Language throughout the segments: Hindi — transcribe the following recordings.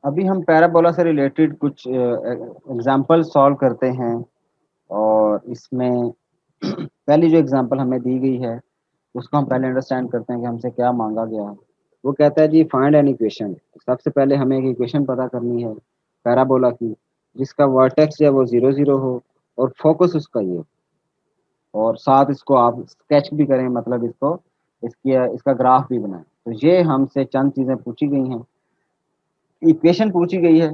अभी हम पैराबोला से रिलेटेड कुछ एग्जांपल सॉल्व करते हैं। और इसमें पहली जो एग्जांपल हमें दी गई है उसको हम पहले अंडरस्टैंड करते हैं कि हमसे क्या मांगा गया है। वो कहता है जी फाइंड एन इक्वेशन। सबसे पहले हमें एक इक्वेशन पता करनी है पैराबोला की, जिसका वर्टेक्स जो है वो 0 0 हो और फोकस उसका ये हो। और साथ इसको आप स्केच भी करें, मतलब इसको इसका ग्राफ भी बनाएं। तो ये हमसे चंद चीज़ें पूछी गई हैं, इक्वेशन पूछी गई है,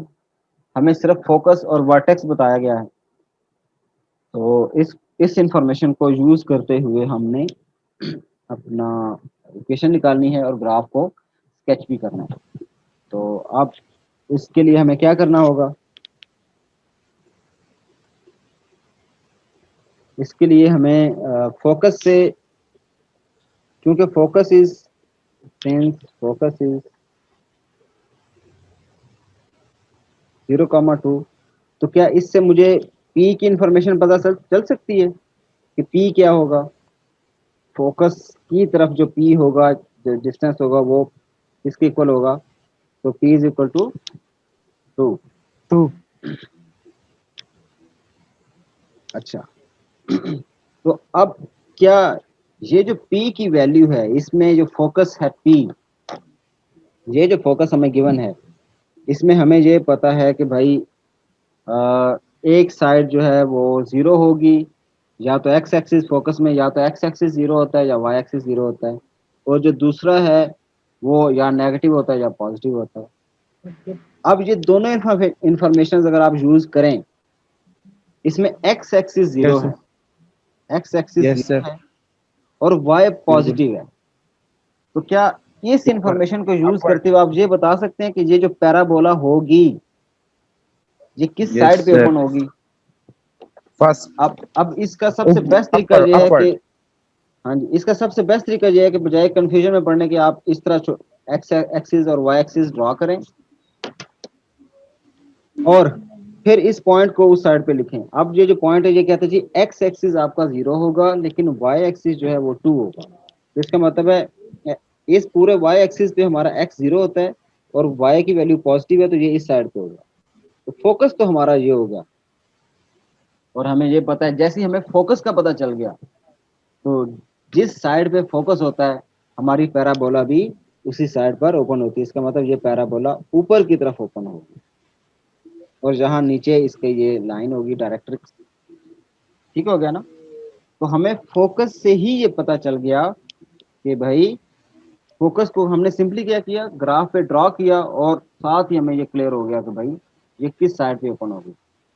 हमें सिर्फ फोकस और वर्टेक्स बताया गया है। तो इस इंफॉर्मेशन को यूज करते हुए हमने अपना इक्वेशन निकालनी है और ग्राफ को स्केच भी करना है। तो अब इसके लिए हमें क्या करना होगा? इसके लिए हमें फोकस से, क्योंकि फोकस इज 0, 2, तो क्या इससे मुझे पी की इंफॉर्मेशन पता चल सकती है कि पी क्या होगा? फोकस की तरफ जो पी होगा, जो डिस्टेंस होगा, वो किसके इक्वल होगा? तो P is equal to 2। Two. अच्छा, तो अब क्या ये जो P की वैल्यू है, इसमें जो फोकस है P, ये जो फोकस हमें गिवन है, इसमें हमें ये पता है कि भाई एक साइड जो है वो 0 होगी, या तो एक्स एक्सिस फोकस में, या तो एक्स एक्सिस 0 होता है या वाई एक्सिस 0 होता है। और जो दूसरा है वो या नेगेटिव होता है या पॉजिटिव होता है। अब ये दोनों इंफॉर्मेशन अगर आप यूज करें, इसमें एक्स एक्सिस 0 यस सर। है, एक्स एक्सिस यस 0 सर। है और वाई बिल्कुल। पॉजिटिव है। तो क्या इस ऊपर। इंफॉर्मेशन को यूज अपवर्ड। करते हुए आप ये बता सकते हैं कि ये जो पैराबोला होगी ये किस यस साइड पे सर। ओपन होगी? फर्स्ट। अब इसका सबसे बेस्ट तरीका अपर ये है कि, अपवर्ड। हाँ जी, इसका सबसे बेस्ट तरीका ये है कि बजाय कंफ्यूजन में पड़ने के आप इस तरह एक्स एक्सिस और वाई एक्सिस ड्रॉ करें और फिर इस पॉइंट को उस साइड पे लिखें। अब ये जो पॉइंट है ये कहते हैं जी एक्स एक्सिस आपका 0 होगा लेकिन वाई एक्सिस जो है वो 2 होगा। तो इसका मतलब है इस पूरे वाई एक्सिस पे हमारा एक्स 0 होता है और वाई की वैल्यू पॉजिटिव है, तो ये इस साइड पे होगा। तो फोकस तो हमारा ये होगा। और हमें ये पता है जैसे ही हमें फोकस का पता चल गया, तो जिस साइड पे फोकस होता है हमारी पैराबोला भी उसी साइड पर ओपन होती है। इसका मतलब ये पैराबोला ऊपर की तरफ ओपन होगी और जहां नीचे इसके ये लाइन होगी डायरेक्ट्रिक्स। ठीक हो गया ना? तो हमें फोकस से ही ये पता चल गया कि भाई फोकस को हमने सिंपली क्या किया, ग्राफ पे ड्रॉ किया और साथ ही हमें ये क्लियर हो गया कि भाई ये किस साइड पे ओपन होगी।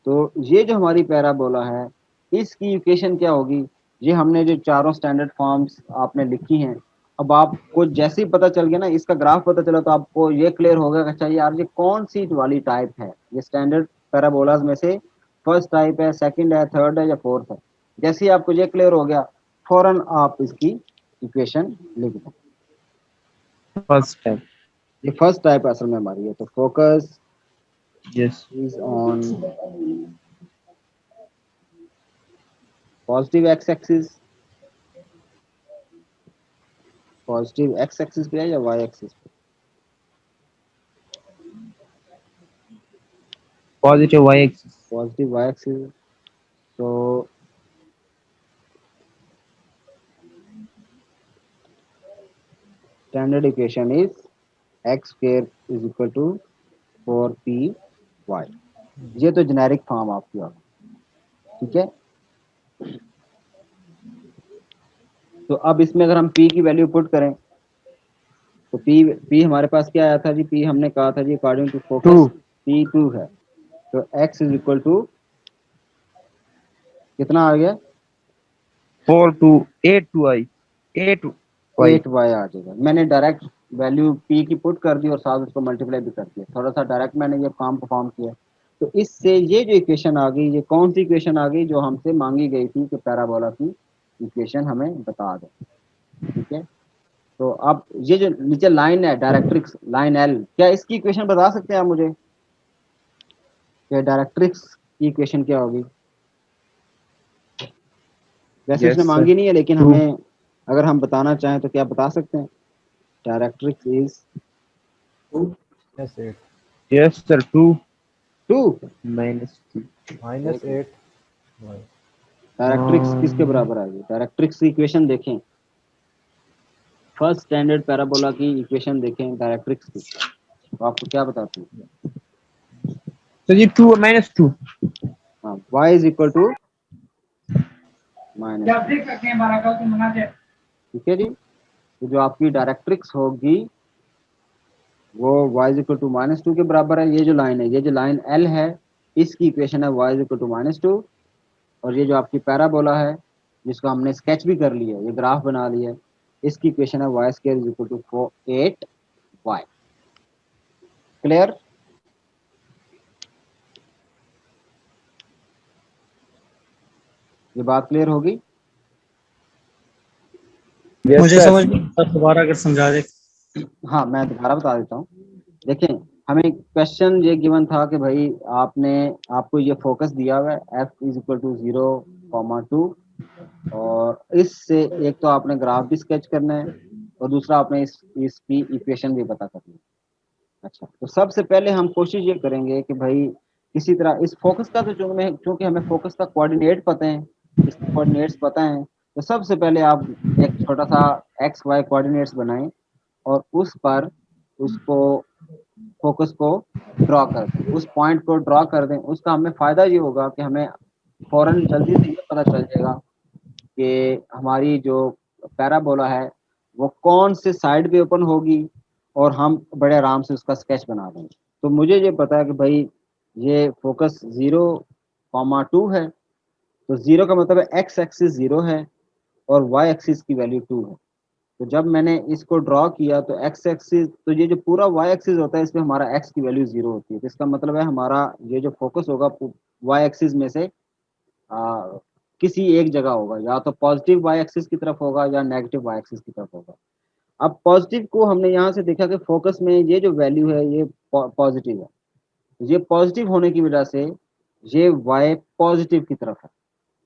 तो ये जो हमारी पैराबोला है इसकी इक्वेशन क्या होगी? ये हमने जो चारों स्टैंडर्ड फॉर्म्स आपने लिखी हैं, अब आपको जैसे ही पता चल गया ना, इसका ग्राफ पता चला, तो आपको ये क्लियर होगा कि अच्छा यार ये कौन सी वाली टाइप है, ये स्टैंडर्ड पैराबोलाज में से फर्स्ट टाइप है, सेकंड है, थर्ड है या फोर्थ है। जैसे ही आपको ये क्लियर हो गया, फौरन आप इसकी इक्वेशन लिख दें। First time. ये फर्स्ट टाइप असल में हमारी है। तो focus yes. Is on positive X axis, positive X axis पे है या वाई एक्सिस पे? Positive Y axis. Positive Y axis. तो standard equation is X square is equal to 4py। ये तो जेनेरिक फॉर्म आपकी होगी। ठीक है, तो अब इसमें अगर हम p की वैल्यू पुट करें, तो p हमारे पास क्या आया था जी? p हमने कहा था जी according to two. Focus p 2 है। तो x इज इक्वल टू कितना आ गया? 4 to 8 to I 8 y। 8y आ जाएगा। मैंने डायरेक्ट वैल्यू p की पुट कर दी और साथ उसको मल्टीप्लाई भी कर दिया, थोड़ा सा डायरेक्ट मैंने ये काम परफॉर्म किया। तो इससे ये जो इक्वेशन आ गई, ये कौन सी इक्वेशन आ गई जो हमसे मांगी गई थी कि पैराबोला की इक्वेशन हमें बता दें। ठीक है, तो अब ये जो नीचे लाइन है डायरेक्ट्रिक्स लाइन एल, क्या इसकी इक्वेशन बता सकते हैं आप मुझे कि डायरेक्ट्रिक्स की इक्वेशन क्या होगी? वैसे उसने यस सर। मांगी नहीं है लेकिन टू। हमें अगर हम बताना चाहें तो क्या बता सकते हैं? Directrix is yes sir. Yes, sir. 2 2 minus 2. -8 y। Directrix किसके Um, बराबर आएगी? डायरेक्ट्रिक्स की इक्वेशन देखें, फर्स्ट स्टैंडर्ड पैराबोला की इक्वेशन देखें डायरेक्ट्रिक्स की, तो आपको क्या बताती है? so जी 2 minus 2. हाँ, y इज इक्वल टू -2। ठीक है जी। तो जो आपकी डायरेक्ट्रिक्स होगी वो y इज इक्वल टू -2 के बराबर है। ये जो लाइन है, ये जो लाइन L है, इसकी इक्वेशन है y इज इक्वल टू -2। और ये जो आपकी पैराबोला है, जिसको हमने स्केच भी कर लिया है, ये ग्राफ बना लिया है, इसकी इक्वेशन है y square is equal to 8y। Clear? ये बात क्लियर होगी? Yes, मुझे sir. समझ नहीं आता, दोबारा अगर समझा दे। हाँ, मैं दोबारा बता देता हूँ। देखें, हमें क्वेश्चन ये गिवन था कि भाई आपको ये फोकस दिया हुआ है f इज इक्वल टू 0,2, और इससे एक तो आपने ग्राफ भी स्केच करना है और दूसरा आपने इसकी इक्वेशन भी पता करनी है। अच्छा, तो सबसे पहले हम कोशिश ये करेंगे कि भाई किसी तरह इस फोकस का, तो चूंकि हमें फोकस का कोऑर्डिनेट पता है, इसके कोऑर्डिनेट्स पता है, तो सबसे पहले आप एक छोटा सा एक्स वाई कोऑर्डिनेट्स बनाएं और उस पर उसको फोकस को ड्रॉ कर दें, उस पॉइंट को ड्रॉ कर दें। उसका हमें फ़ायदा ये होगा कि हमें फ़ौरन जल्दी से ये पता चल जाएगा कि हमारी जो पैराबोला है वो कौन से साइड पे ओपन होगी, और हम बड़े आराम से उसका स्केच बना देंगे। तो मुझे ये पता है कि भाई ये फोकस 0,2 है, तो 0 का मतलब है एक्स एक्सिस 0 है और वाई एक्सिस की वैल्यू 2 है। तो जब मैंने इसको ड्रॉ किया तो एक्स एक्सिस, तो ये जो पूरा वाई एक्सिस होता है, इसमें हमारा एक्स की वैल्यू 0 होती है। तो इसका मतलब है हमारा ये जो फोकस होगा वाई एक्सिस में से आ, किसी एक जगह होगा, या तो पॉजिटिव वाई एक्सिस की तरफ होगा या नेगेटिव वाई एक्सिस की तरफ होगा। अब पॉजिटिव को हमने यहाँ से देखा कि फोकस में ये जो वैल्यू है ये पॉजिटिव है, ये पॉजिटिव होने की वजह से ये वाई पॉजिटिव की तरफ है।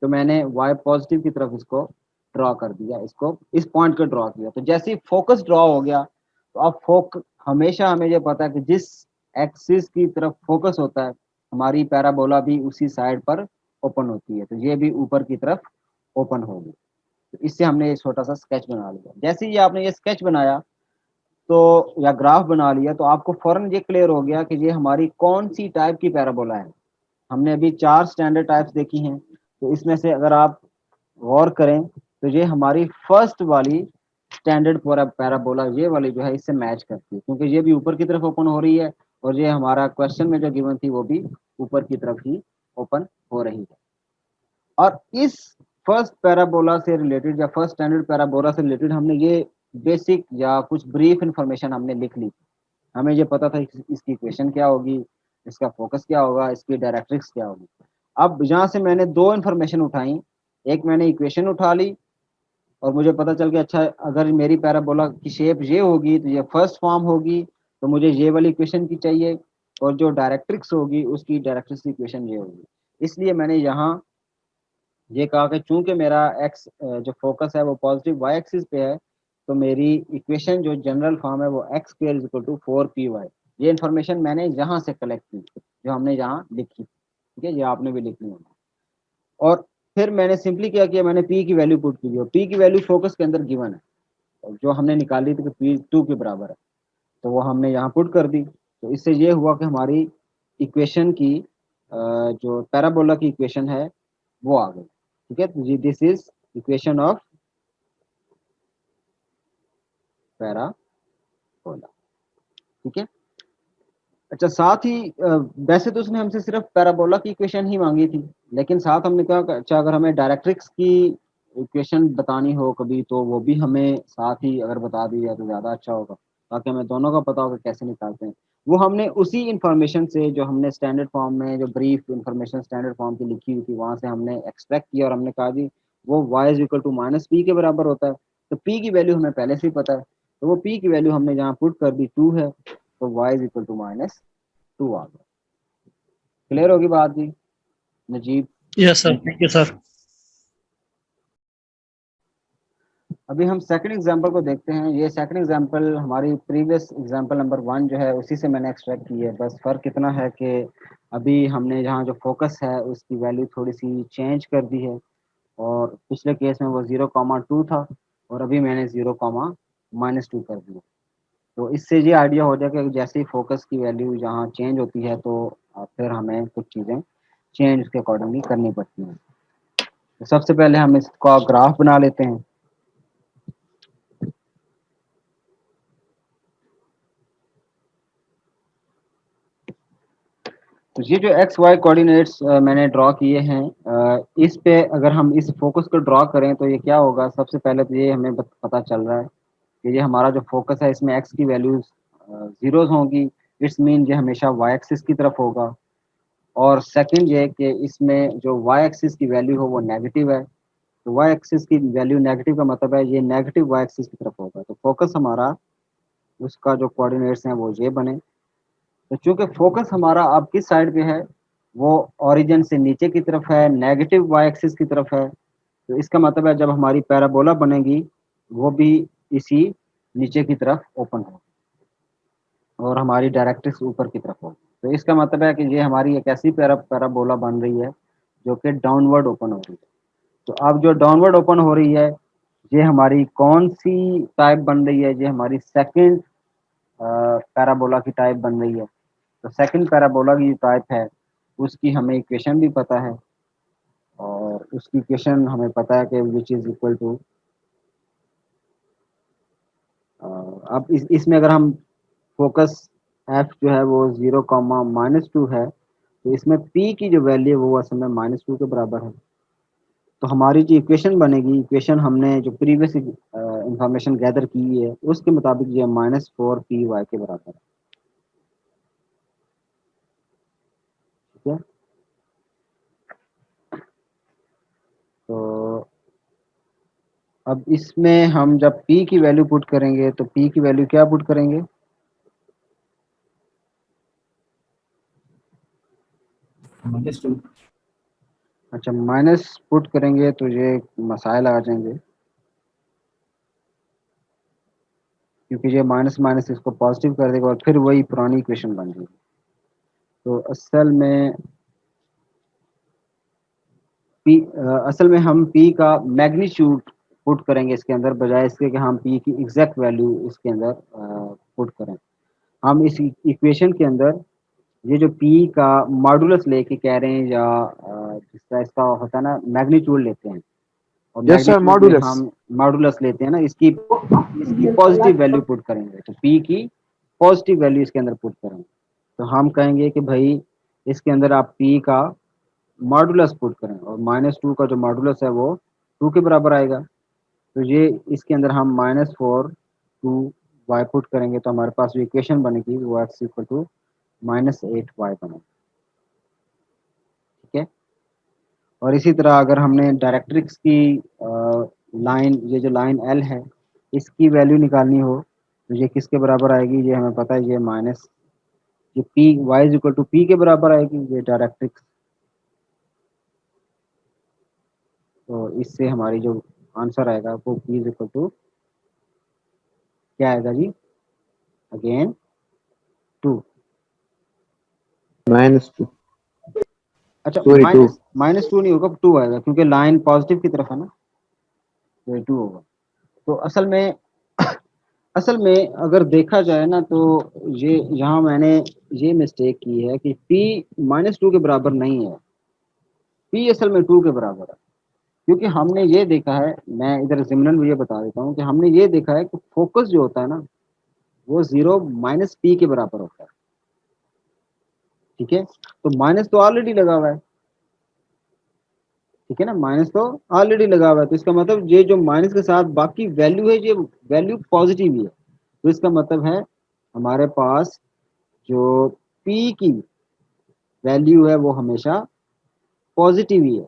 तो मैंने वाई पॉजिटिव की तरफ इसको ड्रॉ कर दिया, इसको इस पॉइंट को ड्रॉ किया। तो जैसे ही फोकस ड्रॉ हो गया, तो अब हमेशा हमें ये पता है कि जिस एक्सिस की तरफ फोकस होता है, हमारी पैराबोला भी उसी साइड पर ओपन होती है, तो ये भी ऊपर की तरफ ओपन होगी। तो इससे हमने ये छोटा सा स्केच बना लिया। जैसे ही आपने ये स्केच बनाया तो या ग्राफ बना लिया, तो आपको फौरन ये क्लियर हो गया कि ये हमारी कौन सी टाइप की पैराबोला है। हमने अभी 4 स्टैंडर्ड टाइप्स देखी हैं, तो इसमें से अगर आप गौर करें तो ये हमारी फर्स्ट वाली स्टैंडर्ड पैराबोला, ये वाली जो है इससे मैच करती है, क्योंकि ये भी ऊपर की तरफ ओपन हो रही है और ये हमारा क्वेश्चन में जो गिवन थी वो भी ऊपर की तरफ ही ओपन हो रही है। और इस फर्स्ट पैराबोला से रिलेटेड या फर्स्ट स्टैंडर्ड पैराबोला से रिलेटेड हमने ये बेसिक या कुछ ब्रीफ इंफॉर्मेशन हमने लिख ली। हमें ये पता था इसकी इक्वेशन क्या होगी, इसका फोकस क्या होगा, इसकी डायरेक्ट्रिक्स क्या होगी। अब यहाँ से मैंने दो इन्फॉर्मेशन उठाई, एक मैंने इक्वेशन उठा ली और मुझे पता चल गया अच्छा अगर मेरी पैराबोला की शेप ये होगी तो ये फर्स्ट फॉर्म होगी, तो मुझे ये वाली इक्वेशन की चाहिए, और जो डायरेक्ट्रिक्स होगी उसकी डायरेक्ट्रिक्स इक्वेशन ये होगी। इसलिए मैंने यहाँ ये कहा कि चूंकि मेरा एक्स जो फोकस है वो पॉजिटिव वाई एक्सिस पे है, तो मेरी इक्वेशन जो जनरल फॉर्म है वो X square is equal to 4py। ये इन्फॉर्मेशन मैंने यहाँ से कलेक्ट की, जो हमने यहाँ लिखी, ठीक है, ये आपने भी लिखनी होगी। और फिर मैंने सिंपली क्या किया, मैंने पी की वैल्यू पुट की, और पी की वैल्यू फोकस के अंदर गिवन है, जो हमने निकाली थी कि पी 2 के बराबर है, तो वो हमने यहाँ पुट कर दी। तो इससे ये हुआ कि हमारी इक्वेशन की जो पैराबोला की इक्वेशन है वो आ गई। ठीक है, तो जी this is equation of parabola. ठीक है। अच्छा, साथ ही वैसे तो उसने हमसे सिर्फ पैराबोला की इक्वेशन ही मांगी थी, लेकिन साथ हमने कहा कि अच्छा अगर हमें डायरेक्ट्रिक्स की इक्वेशन बतानी हो कभी, तो वो भी हमें साथ ही अगर बता दी जाए तो ज़्यादा अच्छा होगा, ताकि हमें दोनों का पता होगा कैसे निकालते हैं। वो हमने उसी इंफॉर्मेशन से, जो हमने स्टैंडर्ड फॉर्म में जो ब्रीफ इंफॉर्मेशन स्टैंडर्ड फॉर्म की लिखी हुई थी, वहाँ से हमने एक्सट्रैक्ट किया और हमने कहा जी वो y is equal to -p के बराबर होता है। तो p की वैल्यू हमें पहले से ही पता है, तो वो p की वैल्यू हमने जहाँ पुट कर दी 2 है, तो y इज इक्वल टू -2 आ गया। क्लियर होगी बात जी Najeeb? Yes sir, thank you sir. अभी हम सेकंड एग्जांपल को देखते हैं। ये सेकंड एग्जांपल हमारी प्रीवियस एग्जांपल नंबर 1 जो है उसी से मैंने एक्सट्रैक्ट की है। बस फर्क इतना है कि अभी हमने जहाँ जो फोकस है उसकी वैल्यू थोड़ी सी चेंज कर दी है, और पिछले केस में वो 0,2 था और अभी मैंने 0,-2 कर दिया। तो इससे ये आइडिया हो जाएगा कि जैसे ही फोकस की वैल्यू जहाँ चेंज होती है तो फिर हमें कुछ चीज़ें चेंज उसके अकॉर्डिंगली करनी पड़ती हैं। तो सबसे पहले हम इसका ग्राफ बना लेते हैं। तो ये जो एक्स वाई कोऑर्डिनेट्स मैंने ड्रॉ किए हैं, इस पे अगर हम इस फोकस को ड्रॉ करें तो ये क्या होगा। सबसे पहले तो ये हमें पता चल रहा है कि ये हमारा जो फोकस है इसमें एक्स की वैल्यूज जीरोज होंगी। इट्स मीन ये हमेशा वाई एक्सिस की तरफ होगा। और सेकंड ये कि इसमें जो वाई एक्सिस की वैल्यू हो वो नेगेटिव है। तो वाई एक्सिस की वैल्यू नेगेटिव का मतलब है ये नेगेटिव वाई एक्सिस की तरफ होगा। तो फोकस हमारा उसका जो कोऑर्डिनेट्स हैं वो ये बने। तो चूंकि फोकस हमारा अब किस साइड पे है, वो ओरिजिन से नीचे की तरफ है, नेगेटिव वाई एक्सिस की तरफ है। तो इसका मतलब है जब हमारी पैराबोला बनेगी वो भी इसी नीचे की तरफ ओपन होगी और हमारी डायरेक्ट्रिक्स ऊपर की तरफ होगी। तो इसका मतलब है कि ये हमारी एक ऐसी पैराबोला बन रही है जो कि डाउनवर्ड ओपन हो रही है। तो अब जो डाउनवर्ड ओपन हो रही है ये हमारी कौन सी टाइप बन रही है, ये हमारी सेकंड पैराबोला की टाइप बन रही है। तो सेकंड पैराबोला की टाइप है उसकी हमें इक्वेशन भी पता है, और उसकी इक्वेशन हमें पता है कि विच इज इक्वल टू, अब इसमें अगर हम फोकस एफ जो है वो 0,-2 है तो इसमें पी की जो वैल्यू है वो असल में -2 के बराबर है। तो हमारी जो इक्वेशन बनेगी, इक्वेशन हमने जो प्रीवियस इंफॉर्मेशन गैदर की है उसके मुताबिक ये -4py के बराबर है। ठीक है। तो अब इसमें हम जब p की वैल्यू पुट करेंगे तो p की वैल्यू क्या पुट करेंगे। -2। अच्छा, माइनस पुट करेंगे तो ये मसाइल आ जाएंगे, क्योंकि ये माइनस माइनस इसको पॉजिटिव कर देगा और फिर वही पुरानी इक्वेशन बन जाएगी। तो असल में हम p का मैग्नीट्यूड पुट करेंगे इसके अंदर, बजाय इसके कि हम p की एग्जैक्ट वैल्यू इसके अंदर पुट करें। हम इस इक्वेशन के अंदर ये जो p का मॉडुलस लेके कह रहे हैं, या जिस तरह इसका होता है ना मैग्नीट्यूड लेते हैं, और यस सर, मैग्नीट्यूड में मॉडुलस। हम मॉडुलस लेते हैं ना, इसकी इसकी पॉजिटिव वैल्यू पुट करेंगे। तो p की पॉजिटिव वैल्यू इसके अंदर पुट करेंगे। तो हम कहेंगे कि भाई इसके अंदर आप p का मॉडुलस पुट करें, और -2 का जो मॉडुलस है वो 2 के बराबर आएगा। तो ये इसके अंदर हम -4 2 y पुट करेंगे तो हमारे पास जो इक्वेशन बनेगी वो x इक्वल टू -8y बनेगी। ठीक है। और इसी तरह अगर हमने डायरेक्ट्रिक्स की लाइन, ये जो लाइन L है इसकी वैल्यू निकालनी हो तो ये किसके बराबर आएगी, ये हमें पता है, ये माइनस ये p y is equal to p के बराबर आएगी ये डायरेक्ट्रिक्स। तो इससे हमारी जो आंसर आएगा वो p इज इक्वल टू क्या आएगा जी, अगेन 2। -2। अच्छा, सॉरी, 2। -2 नहीं होगा, 2 आएगा क्योंकि लाइन पॉजिटिव की तरफ है ना, तो ये 2 होगा। तो असल में अगर देखा जाए ना तो ये यहाँ मैंने ये मिस्टेक की है कि p -2 के बराबर नहीं है, p असल में 2 के बराबर है। क्योंकि हमने ये देखा है, मैं इधर ज़िमनन भी ये बता देता हूँ कि हमने ये देखा है कि फोकस जो होता है ना वो 0 - p के बराबर होता है। ठीक है। तो माइनस तो ऑलरेडी लगा हुआ है, ठीक है ना, माइनस तो ऑलरेडी लगा हुआ है। तो इसका मतलब ये जो माइनस के साथ बाकी वैल्यू है ये वैल्यू पॉजिटिव ही है। तो इसका मतलब है हमारे पास जो p की वैल्यू है वो हमेशा पॉजिटिव ही है।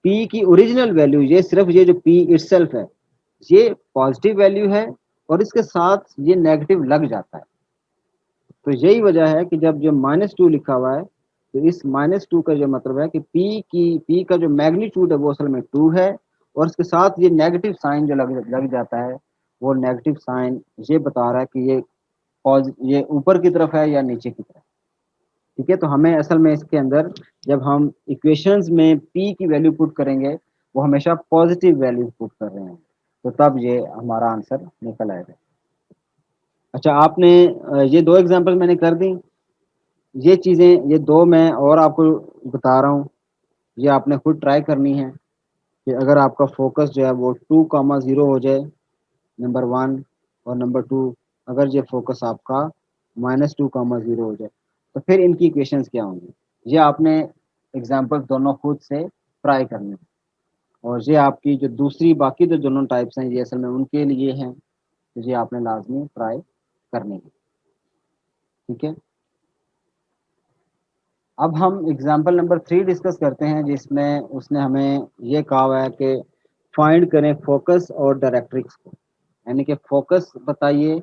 p की ओरिजिनल वैल्यू, ये सिर्फ ये जो p इटसेल्फ है ये पॉजिटिव वैल्यू है, और इसके साथ ये नेगेटिव लग जाता है। तो यही वजह है कि जब जो -2 लिखा हुआ है तो इस -2 का जो मतलब है कि p का जो मैग्नीट्यूड है वो असल में 2 है, और इसके साथ ये नेगेटिव साइन जो लग जाता है, वो नेगेटिव साइन ये बता रहा है कि ये ऊपर की तरफ है या नीचे की तरफ। ठीक है, तो हमें असल में इसके अंदर जब हम इक्वेशंस में p की वैल्यू पुट करेंगे, वो हमेशा पॉजिटिव वैल्यू पुट कर रहे हैं, तो तब ये हमारा आंसर निकल आएगा। अच्छा, आपने ये 2 एग्जांपल मैंने कर दी। ये चीज़ें, ये 2 मैं और आपको बता रहा हूँ, ये आपने खुद ट्राई करनी है कि अगर आपका फोकस जो है वो 2,0 हो जाए, नंबर 1, और नंबर 2 अगर ये फोकस आपका -2,0 हो जाए, तो फिर इनकी इक्वेशंस क्या होंगी। ये आपने एग्जांपल दोनों खुद से ट्राई करने हैं, और ये आपकी जो दूसरी बाकी जो दोनों टाइप्स हैं, ये असल में उनके लिए हैं, तो ये आपने लाजमी ट्राई करनी है। ठीक है, अब हम एग्जांपल नंबर 3 डिस्कस करते हैं, जिसमें उसने हमें ये कहा हुआ है कि फाइंड करें फोकस और डायरेक्ट्रिक्स को, यानी कि फोकस बताइए।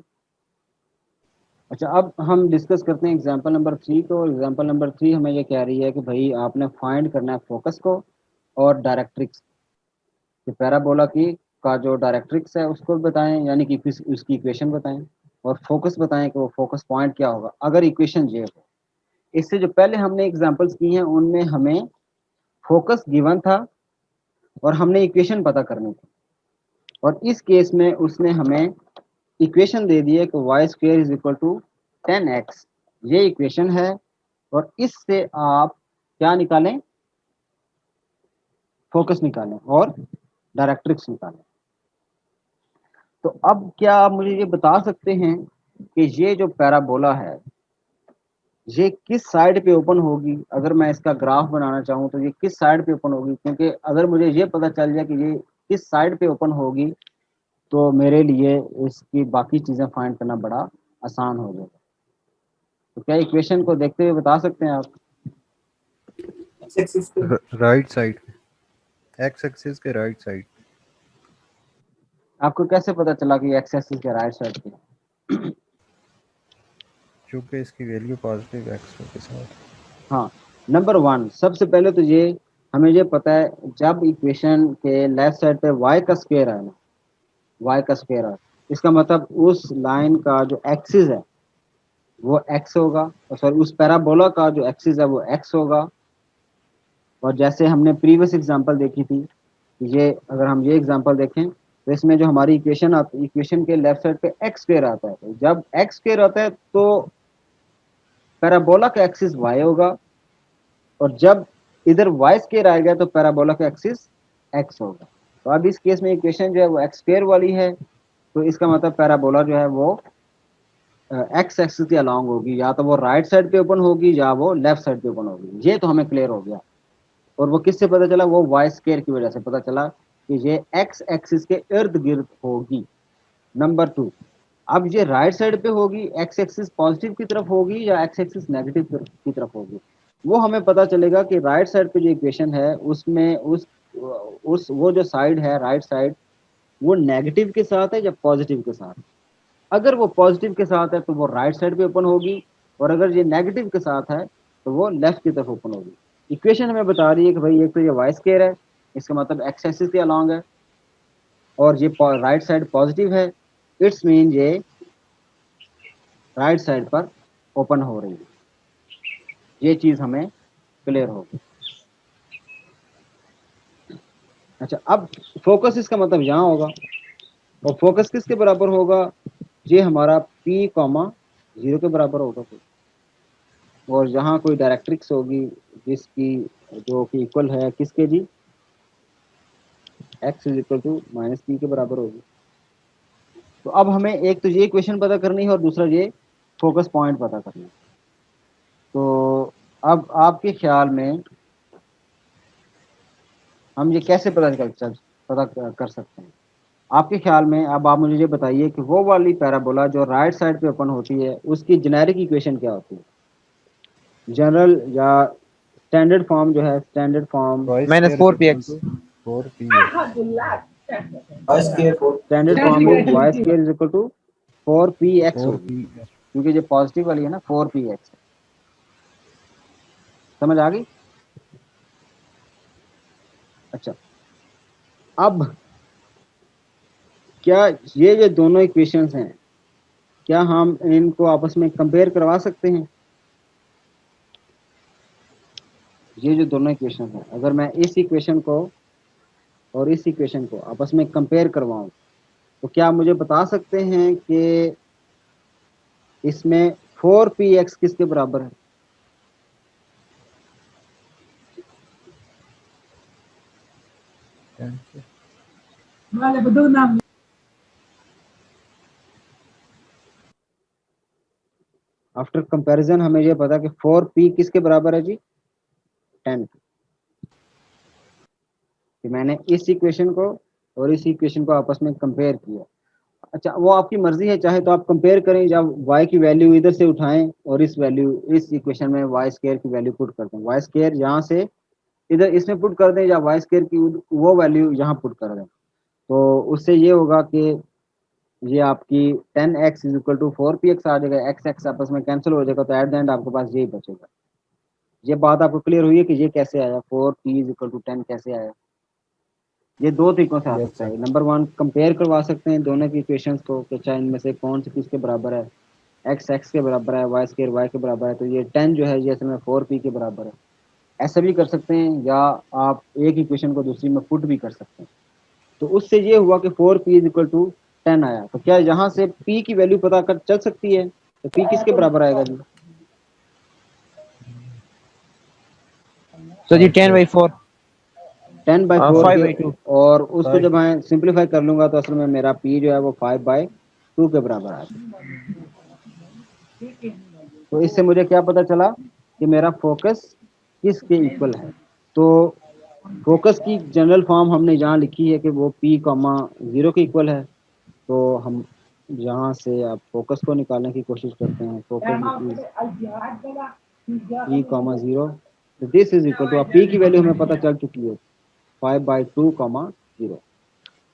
अच्छा, अब हम डिस्कस करते हैं एग्जांपल नंबर 3 को। एग्जांपल नंबर 3 हमें ये कह रही है कि भाई आपने फाइंड करना है फोकस को और डायरेक्ट्रिक्स। कि पैराबोला की का जो डायरेक्ट्रिक्स है उसको बताएं, यानी कि उसकी इक्वेशन बताएं, और फोकस बताएं कि वो फोकस पॉइंट क्या होगा अगर इक्वेशन ये हो। इससे जो पहले हमने एग्जांपल्स की हैं उनमें हमें फोकस गिवन था और हमने इक्वेशन पता करनी थी, और इस केस में उसने हमें इक्वेशन दे दी है कि y² = 10x। ये इक्वेशन है, और इससे आप क्या निकालें, फोकस निकालें और डायरेक्ट्रिक्स निकालें। तो अब क्या आप मुझे ये बता सकते हैं कि ये जो पैराबोला है ये किस साइड पे ओपन होगी। अगर मैं इसका ग्राफ बनाना चाहूँ तो ये किस साइड पे ओपन होगी, क्योंकि अगर मुझे ये पता चल जाए कि ये किस साइड पे ओपन होगी, तो मेरे लिए इसकी बाकी चीज़ें फाइंड करना बड़ा आसान हो जाएगा। तो क्या इक्वेशन को देखते हुए बता सकते हैं आप? X axis पे राइट साइड, एक्स एक्सिस के राइट साइड। आपको कैसे पता चला कि एक्स एक्सिस के राइट साइड पे? क्योंकि इसकी वैल्यू पॉजिटिव एक्स के साथ। हाँ, नंबर 1, सबसे पहले तो ये हमें ये पता है, जब इक्वेशन के लेफ्ट साइड पे y का स्क्वायर है ना, y का स्क्वायर है, इसका मतलब उस लाइन का जो एक्सिस है वो x होगा, और सॉरी उस पैराबोला का जो एक्सिस है वो x होगा। और जैसे हमने प्रीवियस एग्जांपल देखी थी, ये अगर हम ये एग्जांपल देखें तो इसमें जो हमारी इक्वेशन आती, इक्वेशन के लेफ्ट साइड पे x स्क्वायर आता है, तो जब x स्क्वायर आता है तो पैराबोला का एक्सिस y होगा, और जब इधर y स्क्वायर आएगा तो पैराबोला का एक्सिस x होगा। तो अब इस केस में इक्वेशन जो है वो x स्क्वायर वाली है, तो इसका मतलब पैराबोला जो है वो एक्स एक्सिस के अलोंग होगी, या तो वो राइट साइड पे ओपन होगी या वो लेफ्ट साइड पे ओपन होगी। ये तो हमें क्लियर हो गया। और वो किससे पता चला? वो वाई स्क्वायर की वजह से पता चला कि ये एक्स एक्सिस के इर्द गिर्द होगी। नंबर 2, अब ये राइट साइड पे होगी, एक्स एक्सिस पॉजिटिव की तरफ होगी या एक्स एक्सिस नेगेटिव की तरफ होगी, वो हमें पता चलेगा कि राइट साइड पे जो इक्वेशन है उसमें उस वो जो साइड है राइट साइड, वो नेगेटिव के साथ है या पॉजिटिव के साथ। अगर वो पॉजिटिव के साथ है तो वो राइट साइड पे ओपन होगी, और अगर ये नेगेटिव के साथ है तो वो लेफ्ट की तरफ ओपन होगी। इक्वेशन हमें बता रही है कि भाई एक तो ये वाई स्क्वायर है, इसका मतलब एक्स एक्सिस के अलॉन्ग है, और ये राइट साइड पॉजिटिव है, इट्स मीन ये राइट साइड पर ओपन हो रही है। ये चीज़ हमें क्लियर होगी। अच्छा, अब फोकस इसका मतलब यहाँ होगा, और फोकस किसके बराबर होगा? ये हमारा p, 0 के बराबर होगा। और यहाँ कोई डायरेक्ट्रिक्स होगी जिसकी जो कि इक्वल है किसके जी? x = -p के बराबर होगी। तो अब हमें एक तो ये इक्वेशन पता करनी है और दूसरा ये फोकस पॉइंट पता करना है। तो अब आपके ख्याल में हम ये कैसे पता कर सकते हैं? आपके ख्याल में अब आप मुझे ये बताइए कि वो वाली पैराबोला जो राइट साइड पे ओपन होती है उसकी जेनेरिक इक्वेशन क्या होती है? जनरल या स्टैंडर्ड फॉर्म जो है, standard form, -4px। 4p y square 4 standard form is y² = 4px होगी, 4p। क्योंकि जो पॉजिटिव वाली है ना 4px। समझ आ गई? अच्छा, अब क्या ये जो दोनों इक्वेशंस हैं, क्या हम इनको आपस में कंपेयर करवा सकते हैं? ये जो दोनों इक्वेशन है, अगर मैं इस इक्वेशन को और इस इक्वेशन को आपस में कंपेयर करवाऊं, तो क्या आप मुझे बता सकते हैं कि इसमें 4px किसके बराबर है? आफ्टर कंपैरिजन हमें ये पता कि 4p किसके बराबर है जी? 10। कि मैंने इस इक्वेशन को और इस इक्वेशन को आपस में कंपेयर किया। अच्छा, वो आपकी मर्जी है, चाहे तो आप कंपेयर करें, जब y की वैल्यू इधर से उठाएं और इस वैल्यू इस इक्वेशन में y स्क्वायर की वैल्यू पुट कर दें, y स्क्वायर यहाँ से इधर इसमें पुट कर दें, या y स्क्वायर की वो वैल्यू यहाँ पुट कर दें, तो उससे ये होगा कि ये आपकी 10x is equal to 4px आ जाएगा, x x आपस में कैंसिल हो जाएगा, तो एट द एंड आपके पास यही बचेगा। ये बात आपको क्लियर हुई है कि ये कैसे आया, 4p इज इक्वल टू 10 कैसे आया? ये दो तरीकों से आ यस सकता सर। है। नंबर वन, कंपेयर करवा सकते हैं दोनों की इक्वेशंस को कि चाहे इनमें से कौन सी किसके बराबर है, एक्स एक्स के बराबर है, वाई स्क्वायर वाई के बराबर है, तो ये 10 जो है ये असल में 4p के बराबर है। ऐसा भी कर सकते हैं, या आप एक इक्वेशन को दूसरी में पुट भी कर सकते हैं। तो उससे ये हुआ कि 4p इज इक्वल टू 10 आया, तो क्या यहाँ से p की वैल्यू पता कर चल सकती है? तो p किसके बराबर आएगा जी? सर जी 10/4 10/4 के, 5/2 और उसको 5 जब मैं सिंप्लीफाई कर लूंगा तो असल में मेरा p जो है वो 5/2 के बराबर आ जाएगा। तो इससे मुझे क्या पता चला कि मेरा फोकस किसके इक्वल है? तो फोकस की जनरल फॉर्म हमने यहाँ लिखी है कि वो p कॉमा 0 के इक्वल है। तो हम यहाँ से आप फोकस को निकालने की कोशिश करते हैं। फोकस p कॉमा 0, तो this is equal to, p की वैल्यू हमें पता चल चुकी है 5/2 कॉमा 0।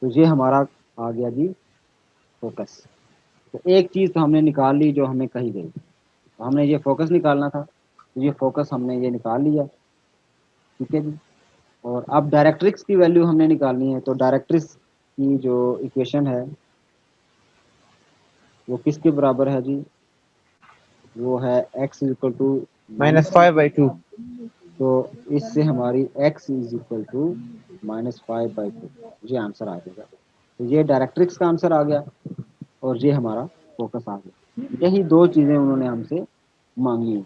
तो ये हमारा आ गया जी फोकस। तो एक चीज़ तो हमने निकाल ली जो हमें कही गई, तो हमने ये फोकस निकालना था, तो ये फोकस हमने ये निकाल लिया, ठीक है जी। और अब डायरेक्ट्रिक्स की वैल्यू हमने निकालनी है, तो डायरेक्ट्रिक्स की जो इक्वेशन है वो किसके बराबर है जी? वो है x इज इक्वल टू -5/2 तो इससे हमारी x इज इक्वल टू -5/2, ये आंसर आ जाएगा। तो ये डायरेक्ट्रिक्स का आंसर आ गया और ये हमारा फोकस आ गया। यही दो चीज़ें उन्होंने हमसे मांगी,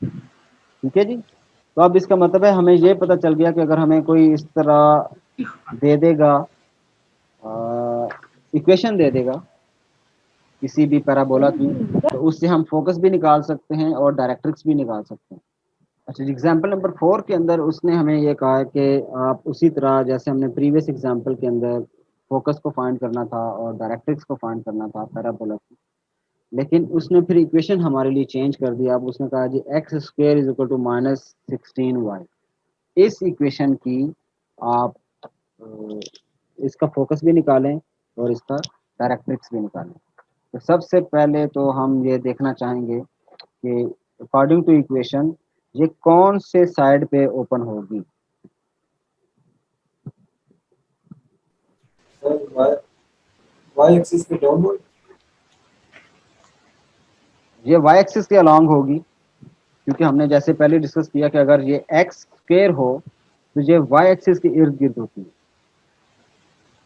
ठीक है जी। तो अब इसका मतलब है हमें ये पता चल गया कि अगर हमें कोई इस तरह दे देगा, इक्वेशन दे देगा किसी भी पैराबोला की, तो उससे हम फोकस भी निकाल सकते हैं और डायरेक्ट्रिक्स भी निकाल सकते हैं। अच्छा, एग्जाम्पल नंबर 4 के अंदर उसने हमें ये कहा है कि आप उसी तरह जैसे हमने प्रीवियस एग्जाम्पल के अंदर फोकस को फाइंड करना था और डायरेक्ट्रिक्स को फाइंड करना था पैराबोला की, लेकिन उसने फिर इक्वेशन हमारे लिए चेंज कर दिया। अब उसने कहा जी x square is equal to -16y। इस इक्वेशन की आप इसका फोकस भी निकालें और इसका डायरेक्ट्रिक्स भी निकालें। तो सबसे पहले तो हम ये देखना चाहेंगे कि अकॉर्डिंग टू इक्वेशन ये कौन से साइड पे ओपन होगी। सर y एक्सिस के डाउनवर्ड। ये y एक्सिस के अलोंग होगी, क्योंकि हमने जैसे पहले डिस्कस किया कि अगर ये x स्क्वायर हो तो ये y एक्सिस के इर्द गिर्द होती है।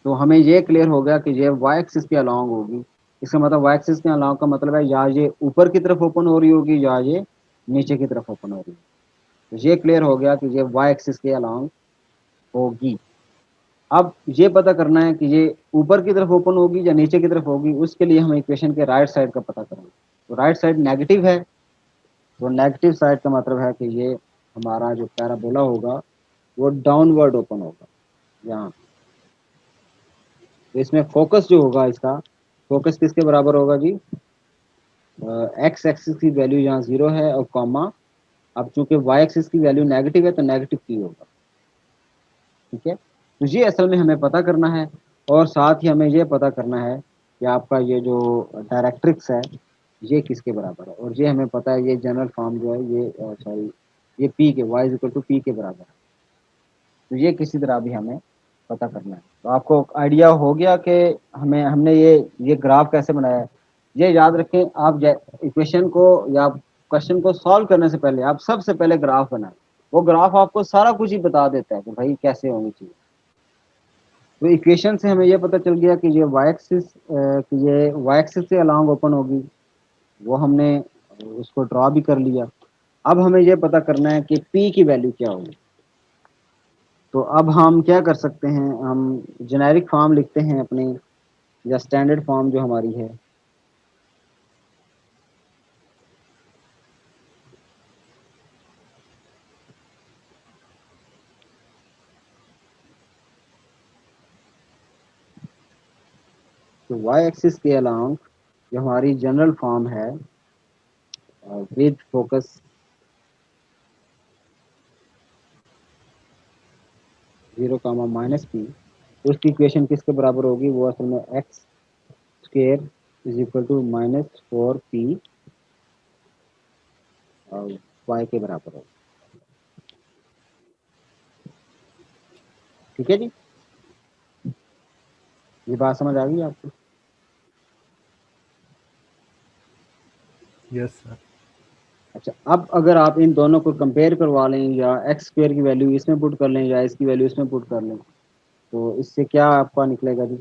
तो हमें ये क्लियर हो गया कि ये y एक्सिस के अलोंग होगी। इसका मतलब y एक्सिस के अलोंग का मतलब है या ये ऊपर की तरफ ओपन हो रही होगी या ये नीचे की तरफ ओपन हो रही है। तो ये क्लियर हो गया कि ये y एक्सिस के अलोंग होगी। अब ये पता करना है कि ये ऊपर की तरफ ओपन होगी या नीचे की तरफ होगी, उसके लिए हम इक्वेशन के राइट साइड का पता करेंगे। तो राइट साइड नेगेटिव है, तो नेगेटिव साइड का मतलब है कि ये हमारा जो पैराबोला होगा वो डाउनवर्ड ओपन होगा यहाँ। तो इसमें फोकस जो होगा, इसका फोकस किसके बराबर होगा जी? एक्स एक्सिस की वैल्यू यहाँ 0 है और कॉमा, अब चूंकि वाई एक्सिस की वैल्यू नेगेटिव है तो नेगेटिव p होगा, ठीक है। तो ये असल में हमें पता करना है, और साथ ही हमें ये पता करना है कि आपका ये जो डायरेक्ट्रिक्स है ये किसके बराबर है। और ये हमें पता है, ये जनरल फॉर्म जो है ये सॉरी ये p के y इक्वल टू p के बराबर है। तो ये किसी तरह भी हमें पता करना है। तो आपको आइडिया हो गया कि हमने ये ग्राफ कैसे बनाया है। ये याद रखें, आप इक्वेशन को या क्वेश्चन को सॉल्व करने से पहले आप सबसे पहले ग्राफ बनाएं। वो ग्राफ आपको सारा कुछ ही बता देता है कि भाई कैसे होनी चाहिए। तो इक्वेशन से हमें ये पता चल गया कि ये वाई एक्सिस से अलॉन्ग ओपन होगी, वो हमने उसको ड्रॉ भी कर लिया। अब हमें ये पता करना है कि पी की वैल्यू क्या होगी। तो अब हम क्या कर सकते हैं, हम जेनेरिक फॉर्म लिखते हैं अपने, या स्टैंडर्ड फॉर्म जो हमारी है। तो वाई एक्सिस के अलॉन्ग जो हमारी जनरल फॉर्म है with focus 0 comma minus P, उसकी इक्वेशन किसके बराबर होगी, वो असल में X square is equal to minus 4p और वाई के बराबर होगी। ठीक है जी, ये बात समझ आ गई आपको? Yes sir. अच्छा, अब अगर आप इन दोनों को कंपेयर करवा लें, या एक्स स्क्वेयर की वैल्यू इसमें पुट कर लें या इसकी वैल्यू इसमें पुट कर लें, तो इससे क्या आपका निकलेगा जी?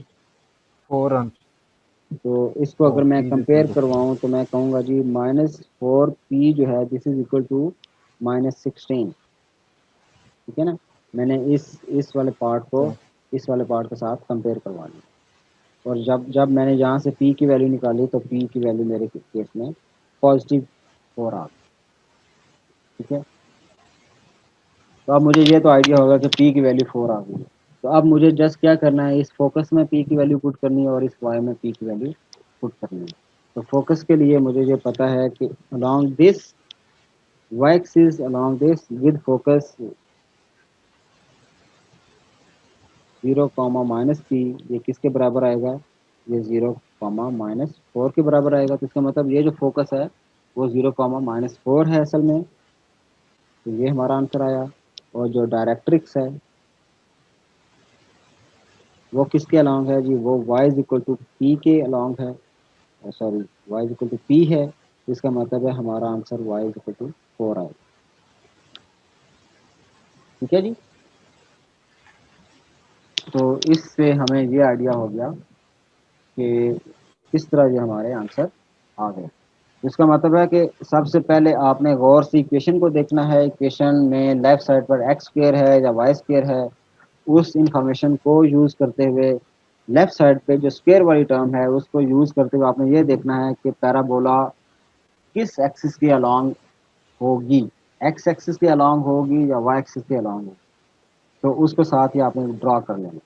4 आंसर। तो इसको ओ अगर मैं P is equal compare to 4। करवाऊँ तो मैं कहूँगा जी -4p जो है दिस इज इक्वल टू -16। ठीक है ना, मैंने इस वाले पार्ट को इस वाले पार्ट के साथ कंपेयर करवा लिया, और जब जब मैंने यहाँ से p की वैल्यू निकाली तो p की वैल्यू मेरे केस में पॉजिटिव 4 आ गई। ठीक है, तो अब मुझे ये तो आइडिया होगा कि p की वैल्यू 4 आ गई है। तो अब मुझे जस्ट क्या करना है, इस फोकस में p की वैल्यू पुट करनी है और इस y में p की वैल्यू पुट करनी है। तो फोकस के लिए मुझे ये पता है कि along this y axis along this with focus 0 comma minus P, ये किसके बराबर आएगा, ये 0 कॉमा -4 के बराबर आएगा। तो इसका मतलब ये जो फोकस है वो 0 कॉमा -4 है असल में। तो ये हमारा आंसर आया। और जो डायरेक्ट्रिक्स है वो किसके अलॉन्ग है जी, वो y is equal to P के अलॉन्ग है, sorry y is equal to P है। तो इसका मतलब है हमारा answer y is equal to 4 आएगा। ठीक है जी, तो इससे हमें ये आइडिया हो गया कि किस तरह ये हमारे आंसर आ गए। इसका मतलब है कि सबसे पहले आपने गौर से इक्वेशन को देखना है। इक्वेशन में लेफ्ट साइड पर एक्स स्क्वेयर है या वाई स्क्वेयर है, उस इंफॉर्मेशन को यूज़ करते हुए लेफ्ट साइड पे जो स्क्वेयर वाली टर्म है उसको यूज़ करते हुए आपने ये देखना है कि पैराबोला किस एक्सिस के अलॉन्ग होगी, एक्स एक्सिस के अलॉन्ग होगी या वाई एक्सिस के अलॉन्ग होगी। तो उसको साथ ही आपने ड्रॉ कर लेना।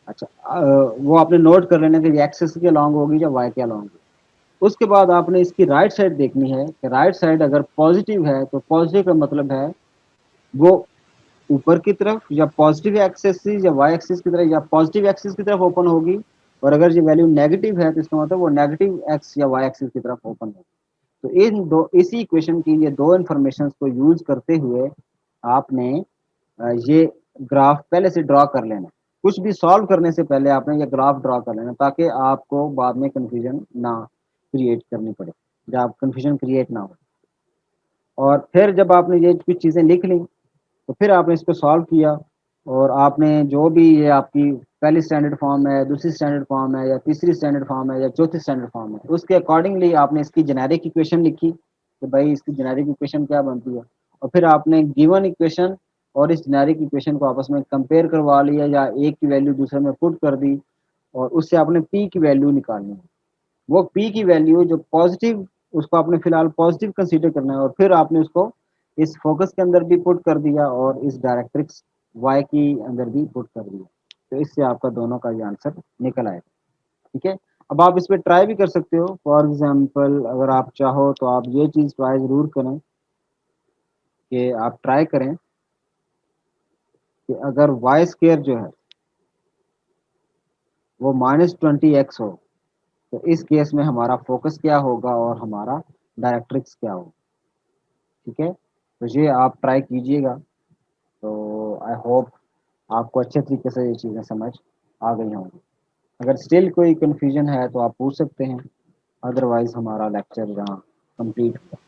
अच्छा, वो आपने नोट कर लेना कि एक्सिस के अलॉन्ग होगी या वाई के अलॉन्ग होगी। उसके बाद आपने इसकी राइट साइड देखनी है कि राइट साइड अगर पॉजिटिव है तो पॉजिटिव का मतलब है वो ऊपर की तरफ या पॉजिटिव एक्सिस या वाई एक्सिस की तरफ या पॉजिटिव एक्सिस की तरफ ओपन होगी। और अगर ये वैल्यू नेगेटिव है तो इसका मतलब वो नेगेटिव एक्स या वाई एक्सिस की तरफ ओपन होगी। तो इसी इक्वेशन की ये दो इन्फॉर्मेशन को यूज करते हुए आपने ये ग्राफ पहले से ड्रॉ कर लेना। कुछ भी सॉल्व करने से पहले आपने ये ग्राफ ड्रॉ कर लेना ताकि आपको बाद में कंफ्यूजन ना क्रिएट करनी पड़े, या कंफ्यूजन क्रिएट ना हो। और फिर जब आपने ये कुछ चीज़ें लिख ली तो फिर आपने इसको सॉल्व किया, और आपने जो भी ये आपकी पहली स्टैंडर्ड फॉर्म है, दूसरी स्टैंडर्ड फॉर्म है, या तीसरी स्टैंडर्ड फॉर्म है, या चौथी स्टैंडर्ड फॉर्म है, उसके अकॉर्डिंगली आपने इसकी जेनेरिक इक्वेशन लिखी कि भाई इसकी जेनेरिक इक्वेशन क्या बनती है। और फिर आपने गिवन इक्वेशन और इस जेनेरिक इक्वेशन को आपस में कंपेयर करवा लिया, या एक की वैल्यू दूसरे में पुट कर दी, और उससे आपने पी की वैल्यू निकालनी है। वो पी की वैल्यू जो पॉजिटिव, उसको आपने फिलहाल पॉजिटिव कंसीडर करना है, और फिर आपने उसको इस फोकस के अंदर भी पुट कर दिया और इस डायरेक्ट्रिक्स वाई की अंदर भी पुट कर दिया। तो इससे आपका दोनों का ये आंसर निकल आएगा। ठीक है, अब आप इस पर ट्राई भी कर सकते हो। फॉर एग्जाम्पल अगर आप चाहो तो आप ये चीज़ ट्राई ज़रूर करें कि आप ट्राई करें कि अगर वाई स्केयर जो है वो -20x हो, तो इस केस में हमारा फोकस क्या होगा और हमारा डायरेक्ट्रिक्स क्या होगा। ठीक है, तो ये आप ट्राई कीजिएगा। तो आई होप आपको अच्छे तरीके से ये चीज़ें समझ आ गई होंगी। अगर स्टिल कोई कन्फ्यूजन है तो आप पूछ सकते हैं, अदरवाइज हमारा लेक्चर यहाँ कंप्लीट हुआ।